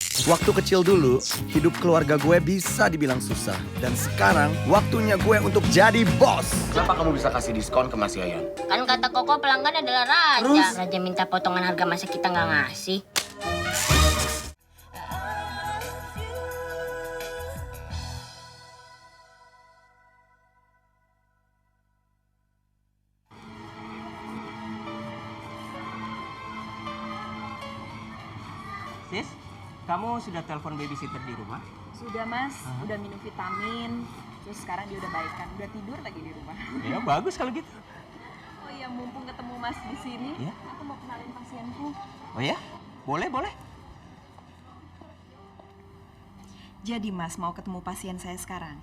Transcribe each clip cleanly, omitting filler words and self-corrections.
Waktu kecil dulu, hidup keluarga gue bisa dibilang susah. Dan sekarang, waktunya gue untuk jadi bos. Kenapa kamu bisa kasih diskon ke Mas Yayan? Kan kata Koko pelanggan adalah raja. Terus? Raja minta potongan harga masa kita nggak ngasih. Sis, kamu sudah telepon babysitter di rumah? Sudah mas, udah minum vitamin, terus sekarang dia udah baikan, udah tidur lagi di rumah. Ya bagus kalau gitu. Oh iya, mumpung ketemu mas di sini, Iya? aku mau kenalin pasienku. Oh ya? Boleh, boleh. Jadi mas mau ketemu pasien saya sekarang?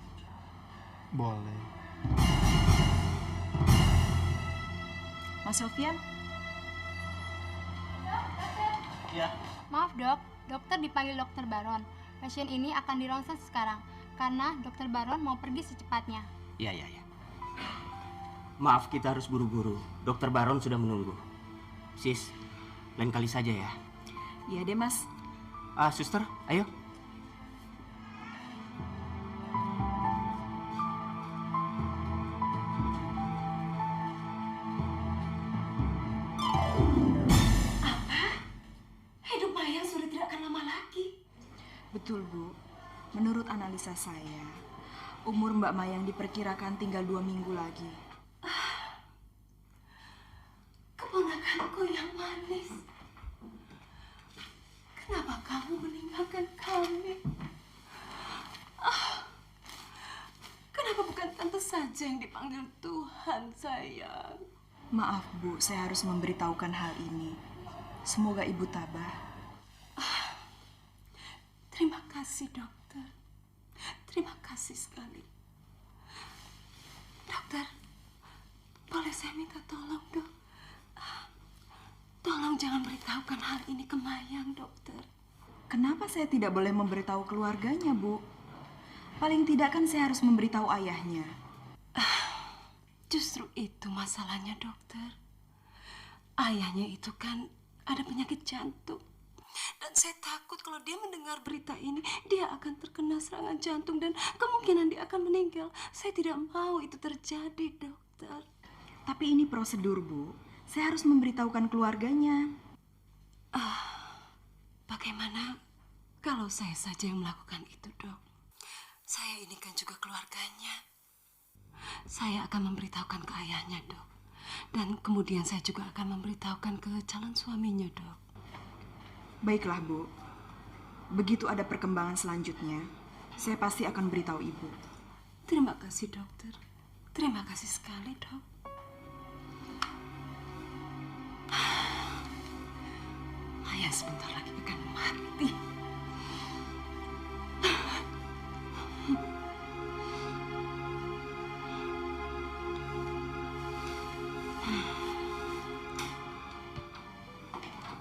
Boleh. Mas Sofian? Ya. Maaf dok, dokter dipanggil dokter Baron. Pasien ini akan dironsen sekarang karena dokter Baron mau pergi secepatnya. Ya. Maaf, kita harus buru-buru. Dokter Baron sudah menunggu. Sis, lain kali saja ya. Iya deh mas. Suster, ayo. Hidup Mayang sudah tidak akan lama lagi. Betul bu, menurut analisa saya, umur Mbak Mayang diperkirakan tinggal 2 minggu lagi. Keponakanku yang manis. Kenapa kamu meninggalkan kami? Kenapa bukan tante saja yang dipanggil Tuhan, sayang? Maaf bu, saya harus memberitahukan hal ini. Semoga ibu tabah. Terima kasih, dokter. Terima kasih sekali. Dokter, boleh saya minta tolong, dok? Tolong jangan beritahukan hal ini ke Mayang, dokter. Kenapa saya tidak boleh memberitahu keluarganya, Bu? Paling tidak kan saya harus memberitahu ayahnya. Justru itu masalahnya, dokter. Ayahnya itu kan ada penyakit jantung. Dan saya takut kalau dia mendengar berita ini, dia akan terkena serangan jantung dan kemungkinan dia akan meninggal. Saya tidak mau itu terjadi, dokter. Tapi ini prosedur, Bu. Saya harus memberitahukan keluarganya. Bagaimana kalau saya saja yang melakukan itu, dok? Saya ini kan juga keluarganya. Saya akan memberitahukan ke ayahnya, dok. Dan kemudian saya juga akan memberitahukan ke calon suaminya, dok. Baiklah, Bu. Begitu ada perkembangan selanjutnya, saya pasti akan beritahu Ibu. Terima kasih, dokter. Terima kasih sekali, dok. Ayah sebentar lagi akan mati.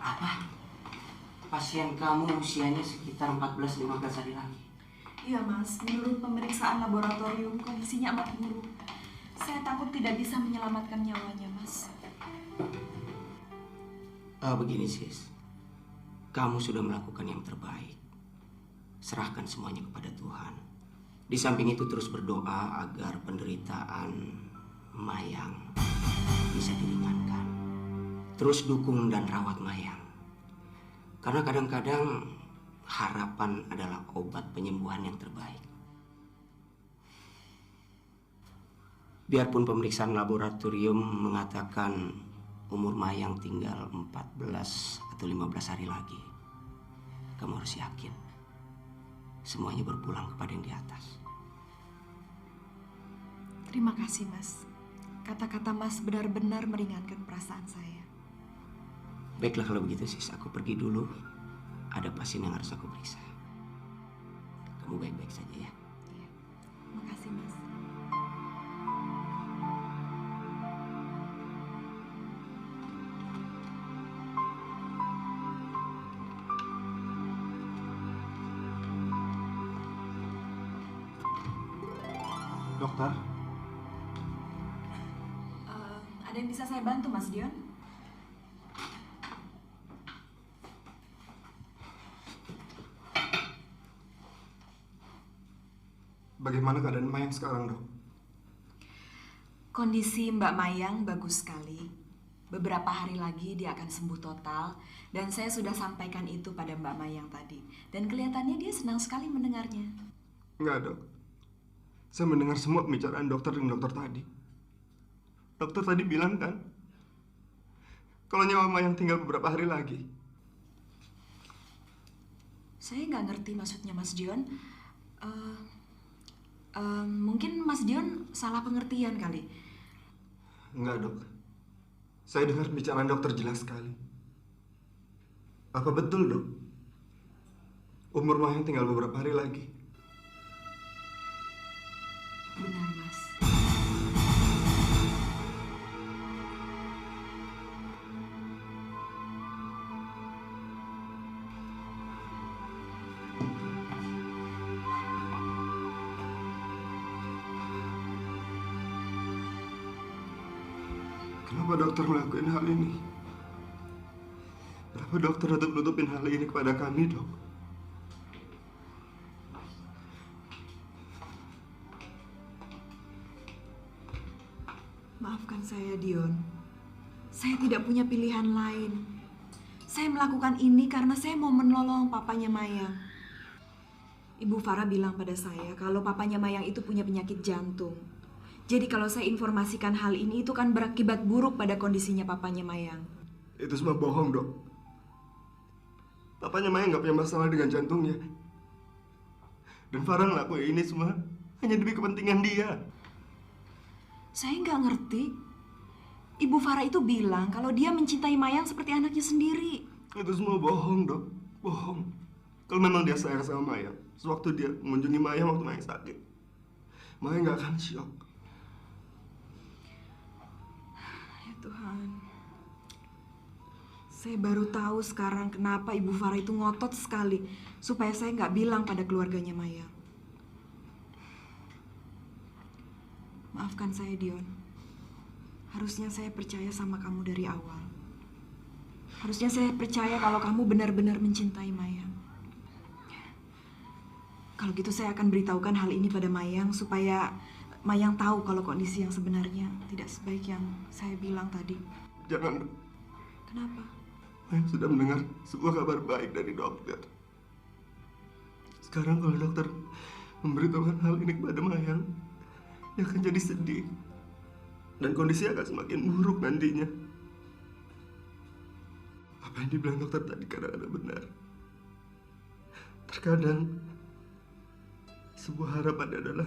Apa? Pasien kamu usianya sekitar 14-15 hari lagi. Iya, Mas. Menurut pemeriksaan laboratorium, kondisinya amat buruk. Saya takut tidak bisa menyelamatkan nyawanya, Mas. Begini, sis. Kamu sudah melakukan yang terbaik. Serahkan semuanya kepada Tuhan. Di samping itu terus berdoa agar penderitaan Mayang bisa diringankan. Terus dukung dan rawat Mayang. Karena kadang-kadang harapan adalah obat penyembuhan yang terbaik. Biarpun pemeriksaan laboratorium mengatakan umur Mayang tinggal 14 atau 15 hari lagi, kamu harus yakin semuanya berpulang kepada yang di atas. Terima kasih, Mas. Kata-kata Mas benar-benar meringankan perasaan saya. Baiklah kalau begitu, sis. Aku pergi dulu. Ada pasien yang harus aku periksa. Kamu baik-baik saja ya. Iya. Makasih, Mas. Dokter, Ada yang bisa saya bantu, Mas Dion? Bagaimana keadaan Mayang sekarang, dok? Kondisi Mbak Mayang bagus sekali. Beberapa hari lagi dia akan sembuh total. Dan saya sudah sampaikan itu pada Mbak Mayang tadi. Dan kelihatannya dia senang sekali mendengarnya. Enggak, dok. Saya mendengar semua pembicaraan dokter dan dokter tadi. Dokter tadi bilang kan, kalau nyawa Mayang tinggal beberapa hari lagi. Saya nggak ngerti maksudnya Mas Dion. Mungkin Mas Dion salah pengertian kali. Enggak, dok. Saya dengar pembicaraan dokter jelas sekali. Apa betul, dok? Umur Mayang tinggal beberapa hari lagi. Benar, Mas. Kenapa dokter melakukan hal ini? Kenapa dokter nutupin hal ini kepada kami, dok? Maafkan saya, Dion. Saya tidak punya pilihan lain. Saya melakukan ini karena saya mau menolong papanya Mayang. Ibu Farah bilang pada saya kalau papanya Mayang itu punya penyakit jantung. Jadi kalau saya informasikan hal ini itu kan berakibat buruk pada kondisinya papanya Mayang. Itu semua bohong, dok. Papanya Mayang nggak punya masalah dengan jantungnya. Dan Farah ngelakuin ini semua hanya demi kepentingan dia. Saya nggak ngerti. Ibu Farah itu bilang kalau dia mencintai Mayang seperti anaknya sendiri. Itu semua bohong, dok. Bohong. Kalau memang dia sayang sama Mayang, sewaktu dia mengunjungi Mayang waktu Mayang sakit, Mayang nggak akan syok. Ya Tuhan. Saya baru tahu sekarang kenapa Ibu Farah itu ngotot sekali supaya saya nggak bilang pada keluarganya Mayang. Maafkan saya, Dion. Harusnya saya percaya sama kamu dari awal. Harusnya saya percaya kalau kamu benar-benar mencintai Mayang. Kalau gitu saya akan beritahukan hal ini pada Mayang supaya Mayang tahu kalau kondisi yang sebenarnya tidak sebaik yang saya bilang tadi. Jangan, dok. Kenapa? Mayang sudah mendengar sebuah kabar baik dari dokter. Sekarang kalau dokter memberitahukan hal ini kepada Mayang, dia akan jadi sedih. Dan kondisi akan semakin buruk nantinya. Apa yang dibilang dokter tadi kadang-kadang benar. Terkadang sebuah harapan adalah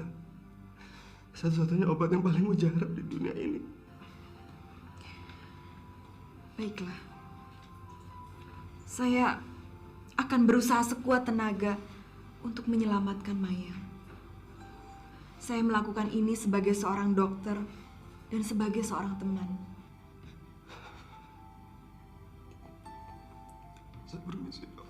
satu-satunya obat yang paling mujarab di dunia ini. Baiklah. Saya akan berusaha sekuat tenaga untuk menyelamatkan Mayang. Saya melakukan ini sebagai seorang dokter dan sebagai seorang teman. Saya permisi, dok.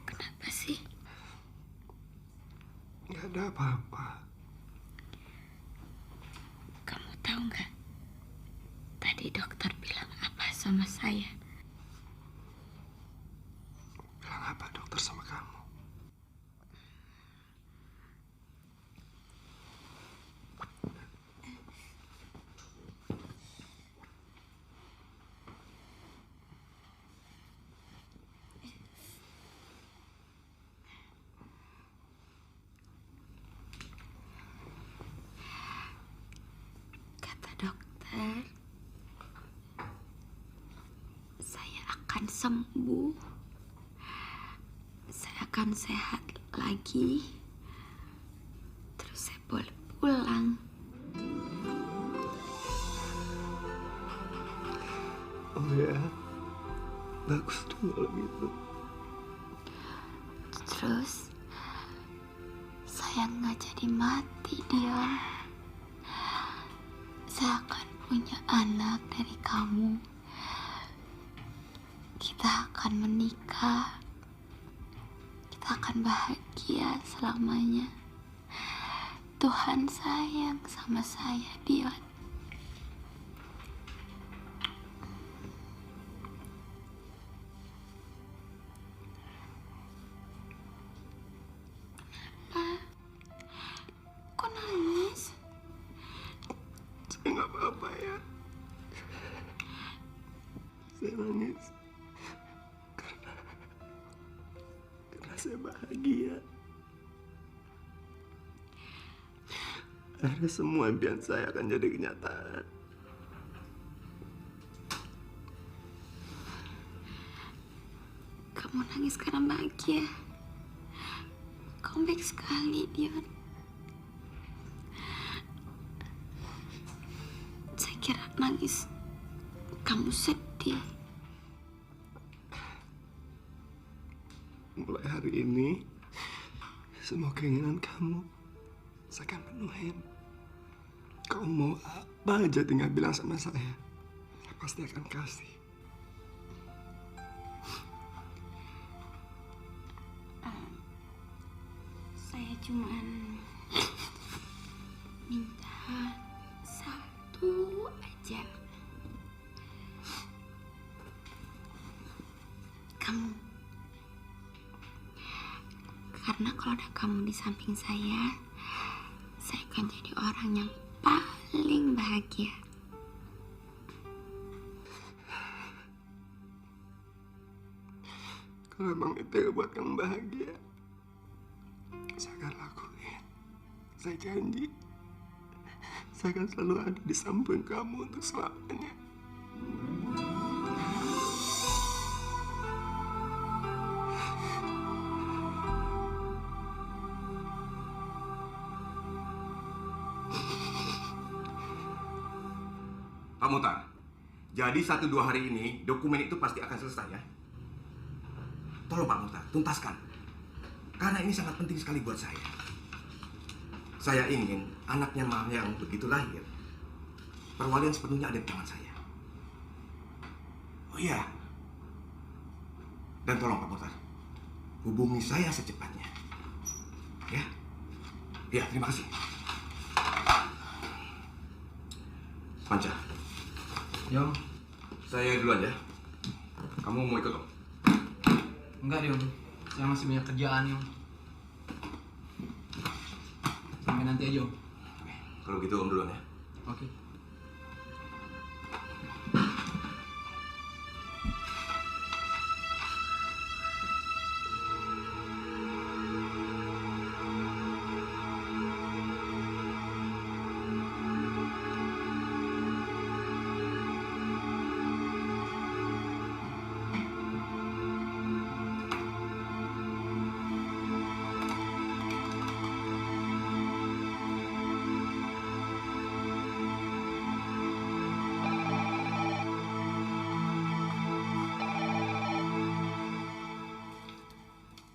Kenapa sih? Nggak ada apa-apa. Kamu tahu tahu nggak? Tadi dokter bilang apa sama saya? Bilang apa dokter sama kamu? Kata dokter, saya akan sembuh. Saya akan sehat lagi. Terus saya boleh pulang. Oh ya, bagus tuh kalau gitu. Terus saya nggak jadi mati, Dion. Saya akan punya anak dari kamu. Kita akan menikah. Kita akan bahagia selamanya. Tuhan sayang sama saya, Dion. Kok nangis? Saya nggak apa-apa ya. Saya nangis karena saya bahagia. Akhirnya semua impian saya akan jadi kenyataan. Kamu nangis karena bahagia. Kamu baik sekali, Dion. Saya kira nangis kamu sedih. Mulai hari ini, semua keinginan kamu saya akan penuhin. Kamu mau apa aja tinggal bilang sama saya pasti akan kasih. Saya cuman minta satu aja. Kamu. Karena kalau ada kamu di samping saya akan jadi orang yang paling bahagia. Kalau emang itu yang buat kamu bahagia, saya akan lakuin. Saya janji, saya akan selalu ada di samping kamu untuk selamanya. Pak Mutar, jadi 1-2 hari ini dokumen itu pasti akan selesai ya. Tolong Pak Mutar, tuntaskan. Karena ini sangat penting sekali buat saya. Saya ingin anaknya yang begitu lahir, perwalian sepenuhnya ada di tangan saya. Oh iya. Dan tolong Pak Mutar, hubungi saya secepatnya. Ya? Ya, terima kasih. Panca. Yom, Saya duluan ya. Kamu mau ikut, Om? enggak Yom. Saya masih banyak kerjaan Yom. Sampai nanti aja Om. Kalau gitu Om duluan ya. Oke.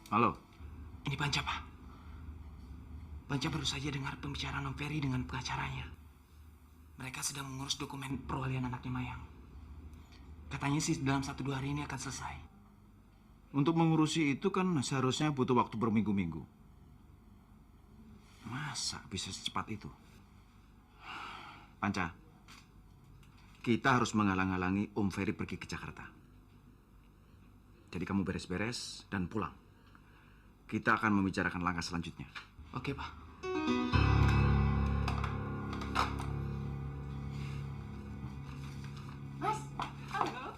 Halo. Ini Panca, Pak. Panca baru saja dengar pembicaraan Om Ferry dengan pengacaranya. Mereka sedang mengurus dokumen perwalian anaknya Mayang. Katanya sih dalam 1-2 hari ini akan selesai. Untuk mengurusi itu kan seharusnya butuh waktu berminggu-minggu. Masa bisa secepat itu? Panca, kita harus menghalang-halangi Om Ferry pergi ke Jakarta. Jadi kamu beres-beres dan pulang. Kita akan membicarakan langkah selanjutnya. Oke, Pak. Mas, halo.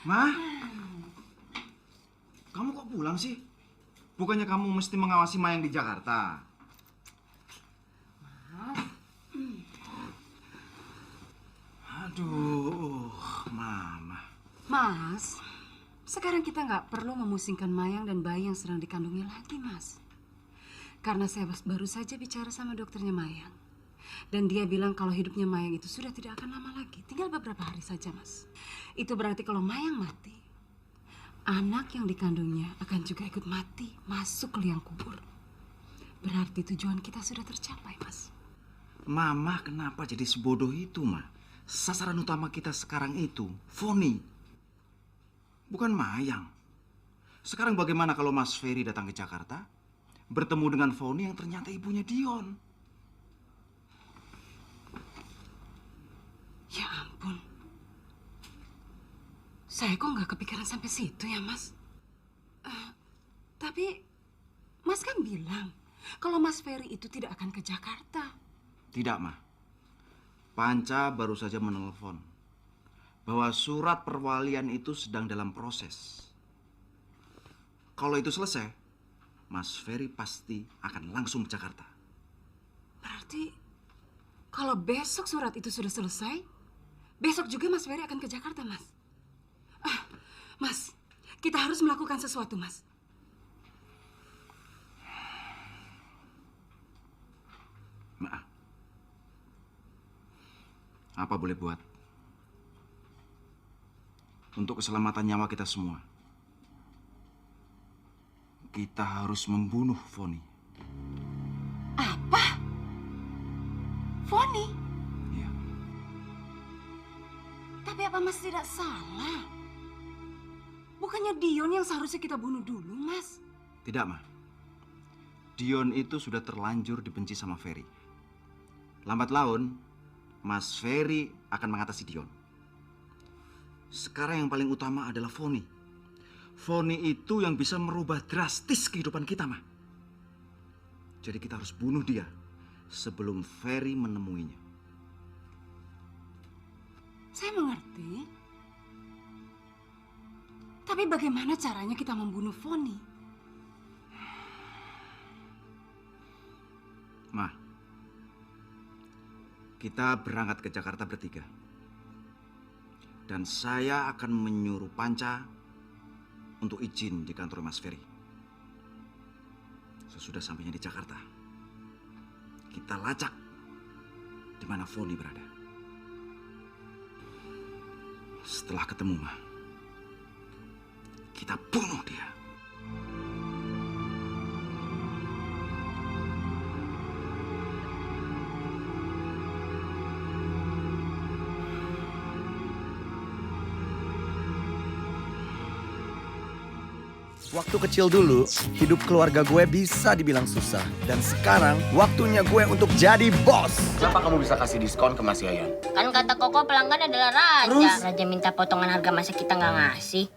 Ma, kamu kok pulang sih? Bukannya kamu mesti mengawasi Mayang di Jakarta? Aduh, Mama. Mas, sekarang kita nggak perlu memusingkan Mayang dan bayi yang sedang dikandungnya lagi, Mas. Karena saya baru saja bicara sama dokternya Mayang. Dan dia bilang kalau hidupnya Mayang itu sudah tidak akan lama lagi. Tinggal beberapa hari saja, Mas. Itu berarti kalau Mayang mati, anak yang dikandungnya akan juga ikut mati, masuk ke liang kubur. Berarti tujuan kita sudah tercapai, Mas. Mama kenapa jadi sebodoh itu, Ma? Sasaran utama kita sekarang itu Foni, bukan Mayang. Sekarang bagaimana kalau Mas Ferry datang ke Jakarta, bertemu dengan Foni yang ternyata ibunya Dion? Ya ampun. Saya kok nggak kepikiran sampai situ ya, Mas? Tapi Mas kan bilang kalau Mas Ferry itu tidak akan ke Jakarta. Tidak, Ma. Panca baru saja menelpon bahwa surat perwalian itu sedang dalam proses. Kalau itu selesai, Mas Ferry pasti akan langsung ke Jakarta. Berarti kalau besok surat itu sudah selesai, besok juga Mas Ferry akan ke Jakarta, Mas. Mas, kita harus melakukan sesuatu, Mas. Maaf. Apa boleh buat? Untuk keselamatan nyawa kita semua, kita harus membunuh Foni. Apa? Foni? Iya. Tapi apa Mas tidak salah? Bukannya Dion yang seharusnya kita bunuh dulu, Mas? Tidak, Ma. Dion itu sudah terlanjur dibenci sama Ferry. Lambat laun, Mas Ferry akan mengatasi Dion. Sekarang yang paling utama adalah Foni. Foni itu yang bisa merubah drastis kehidupan kita, Ma. Jadi kita harus bunuh dia sebelum Ferry menemuinya. Saya mengerti. Tapi bagaimana caranya kita membunuh Foni? Ma, kita berangkat ke Jakarta bertiga. Dan saya akan menyuruh Panca untuk izin di kantor Mas Ferry. Sesudah sampainya di Jakarta, kita lacak di mana Foni berada. Setelah ketemu, Ma, kita bunuh dia. Waktu kecil dulu, hidup keluarga gue bisa dibilang susah. Dan sekarang, waktunya gue untuk jadi bos. Kenapa kamu bisa kasih diskon ke Mas Yayan? Kan kata Koko pelanggan adalah raja. Terus? Raja minta potongan harga masa kita nggak ngasih.